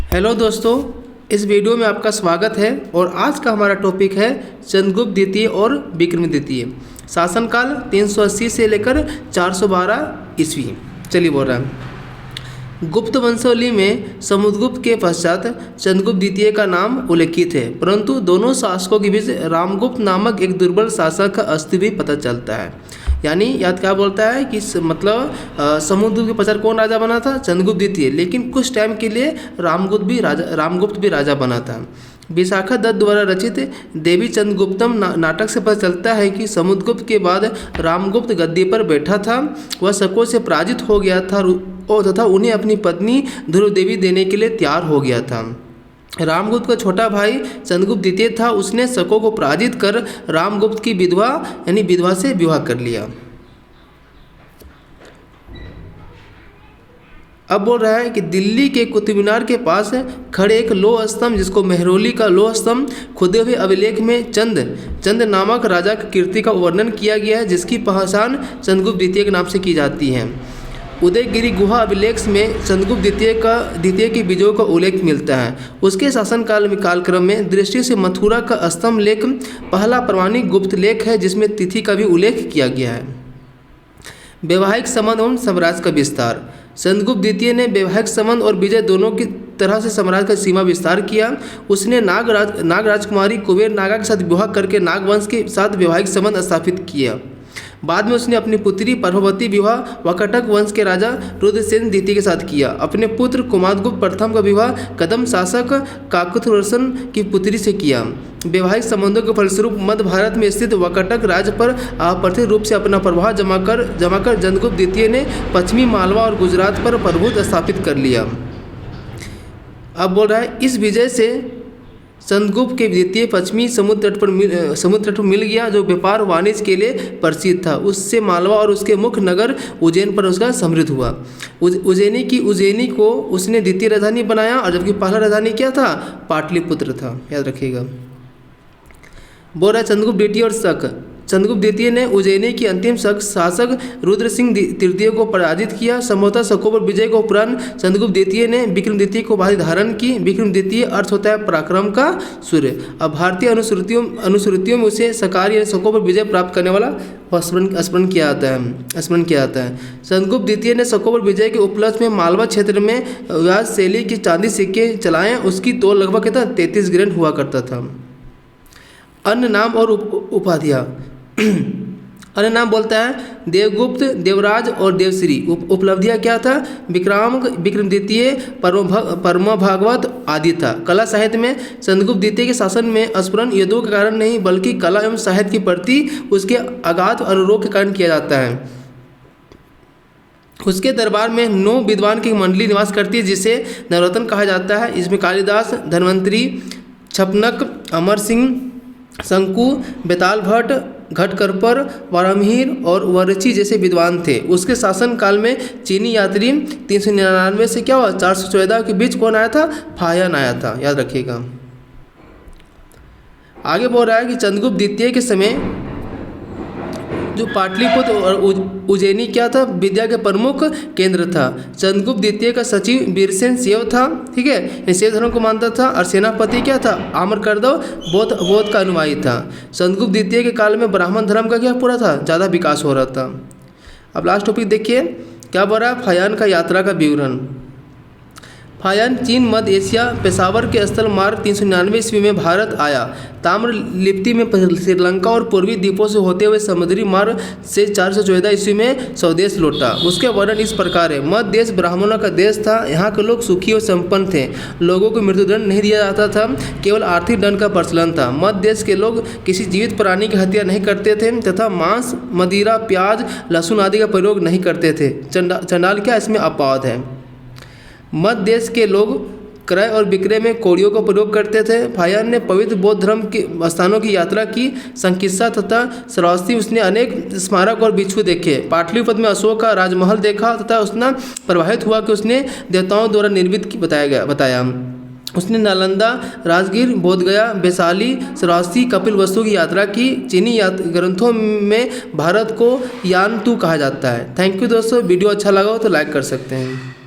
Hello दोस्तों, इस video में आपका स्वागत है और आज का हमारा टॉपिक है चंद्रगुप्त द्वितीय और विक्रम द्वितीय। शासनकाल 380 से लेकर 412 ईस्वी। चलिए बोल रहा है। गुप्त वंशावली में समुद्रगुप्त के पश्चात चंद्रगुप्त द्वितीय का नाम उल्लेखित है, परंतु दोनों शासकों के बीच रामगुप्त नामक एक दुर्बल शासक का अस्तित्व भी पता चलता है। यानी याद क्या बोलता है कि समुद्रगुप्त के पश्चात कौन राजा बना था? चंद्रगुप्त द्वितीय। लेकिन कुछ टाइम के लिए रामगुप्त भी राजा बना था। विशाखा दत्त द्वारा रचित देवी चंद्रगुप्तम नाटक से पता चलता है कि समुद्रगुप्त के बाद रामगुप्त गद्दी पर बैठा था। वह शकों से पराजित हो गया था और तथा उन्हें अपनी पत्नी ध्रुव देवी देने के लिए तैयार हो गया था। रामगुप्त का छोटा भाई चंद्रगुप्त द्वितीय था। उसने शकों को पराजित कर रामगुप्त की विधवा से विवाह कर लिया। अब बोल रहा है कि दिल्ली के कुतुब मीनार के पास खड़े एक लौह स्तंभ, जिसको मेहरौली का लौह स्तंभ, खुदे हुए अभिलेख में चंद नामक राजा की कीर्ति का वर्णन किया गया है, जिसकी पहचान चंद्रगुप्त द्वितीय के नाम से की जाती है। उदयगिरी गुहा अभिलेख में चंद्रगुप्त द्वितीय की विजयों का उल्लेख मिलता है। उसके कालक्रम में दृष्टि से मथुरा का स्तंभ लेख पहला प्रमाणिक गुप्त लेख है, जिसमें तिथि का भी उल्लेख किया गया है। वैवाहिक संबंध एवं साम्राज्य का विस्तार। चंद्रगुप्त द्वितीय ने वैवाहिक संबंध और विजय दोनों की तरह से साम्राज्य का सीमा विस्तार किया। उसने नाग राजकुमारी कुबेर नागा के साथ विवाह करके नागवंश के साथ वैवाहिक संबंध स्थापित किया। बाद में उसने अपनी पुत्री प्रभावती विवाह वकटक वंश के राजा रुद्रसेन द्वितीय के साथ किया। अपने पुत्र कुमारगुप्त प्रथम का विवाह कदम शासक काकथवर्षण की पुत्री से किया। वैवाहिक संबंधों के फलस्वरूप मध्य भारत में स्थित वकटक राज्य पर अप्रतिहत रूप से अपना प्रभाव जमाकर चंद्रगुप्त द्वितीय ने पश्चिमी मालवा और गुजरात पर प्रभुत्व स्थापित कर लिया। अब बोल रहा है, इस विजय से चंद्रगुप्त के द्वितीय पश्चिमी समुद्र तट पर मिल गया, जो व्यापार वाणिज्य के लिए प्रसिद्ध था। उससे मालवा और उसके मुख्य नगर उज्जैन पर उसका समृद्ध हुआ। उज्जैनी को उसने द्वितीय राजधानी बनाया, और जबकि पहला राजधानी क्या था? पाटलिपुत्र था। याद रखिएगा। बोल रहा है चंद्रगुप्त द्वितीय और शक। चंद्रगुप्त द्वितीय ने उज्जैनी की अंतिम शासक रुद्रसिंह तृतीय को पराजित किया। संभवतः शकों पर विजय के उपरांत चंद्रगुप्त द्वितीय ने विक्रम द्वितीय को उपाधि धारण की। विक्रम द्वितीय अर्थ होता है पराक्रम का सूर्य। अब भारतीय अनुश्रुतियों में उसे शकार या शकों पर विजय प्राप्त करने वाला स्मरण किया जाता है। चंद्रगुप्त द्वितीय ने शकों पर विजय के उपलक्ष्य में मालवा क्षेत्र में व्याज शैली के चांदी सिक्के चलाए। उसकी तोल लगभग कितना 33 ग्रैंड हुआ करता था। अन्य नाम और उपाधियाँ। अन्य नाम बोलता है देवगुप्त, देवराज और देवश्री। उपलब्धियाँ क्या था? विक्रम द्वितीय, परम भागवत आदि था। कला साहित्य में चंद्रगुप्त द्वितीय के शासन में स्फुरन युद्धों के कारण नहीं, बल्कि कला एवं साहित्य के प्रति उसके अगाध अनुराग के कारण किया जाता है। उसके दरबार में 9 विद्वान की मंडली निवास करती है, जिसे नवरत्न कहा जाता है। इसमें कालिदास, धन्वंतरी, छपनक, अमर सिंह, शंकु, बेताल भट्ट, घटकरपर, वारामिहिर और वरची जैसे विद्वान थे। उसके शासन काल में चीनी यात्री 399 से 414 के बीच कौन आया था? फाह्यान आया था। याद रखिएगा। आगे बोल रहा है कि चंद्रगुप्त द्वितीय के समय जो पाटलिपुत्र और उज्जैनी क्या था? विद्या के प्रमुख केंद्र था। चंद्रगुप्त द्वितीय का सचिव वीरसेन शैव था, ठीक है, शैव धर्म को मानता था। और सेनापति क्या था? आम्रकर्दव बौद्ध का अनुयायी था। चंद्रगुप्त द्वितीय के काल में ब्राह्मण धर्म का क्या पूरा था? ज़्यादा विकास हो रहा था। अब लास्ट टॉपिक देखिए, क्या बोल रहा है? फाह्यान का यात्रा का विवरण। फाह्यान चीन, मध्य एशिया, पेशावर के स्थल मार्ग 399 ईस्वी में भारत आया। ताम्र लिपि में श्रीलंका और पूर्वी द्वीपों से होते हुए समुद्री मार्ग से 414 ईस्वी में स्वदेश लौटा। उसके वर्णन इस प्रकार है। मध्य देश ब्राह्मणों का देश था। यहाँ के लोग सुखी और संपन्न थे। लोगों को मृत्युदंड नहीं दिया जाता था, केवल आर्थिक दंड का प्रचलन था। मध्य देश के लोग किसी जीवित प्राणी की हत्या नहीं करते थे तथा मांस, मदिरा, प्याज, लहसुन आदि का प्रयोग नहीं करते थे। चंडाल क्या इसमें अपवाद है। मध्य देश के लोग क्रय और विक्रय में कौड़ियों का प्रयोग करते थे। फाह्यान ने पवित्र बौद्ध धर्म के स्थानों की यात्रा की। संकिस्सा तथा श्रावस्ती उसने अनेक स्मारक और भिक्षु देखे। पाटलिपुत्र में अशोक का राजमहल देखा तथा उसने प्रभावित हुआ कि उसने देवताओं द्वारा निर्मित बताया। उसने नालंदा, राजगीर, बोधगया, वैशाली, श्रावस्ती, कपिलवस्तु की यात्रा की। चीनी ग्रंथों में भारत को यानतू कहा जाता है। थैंक यू दोस्तों, वीडियो अच्छा लगा हो तो लाइक कर सकते हैं।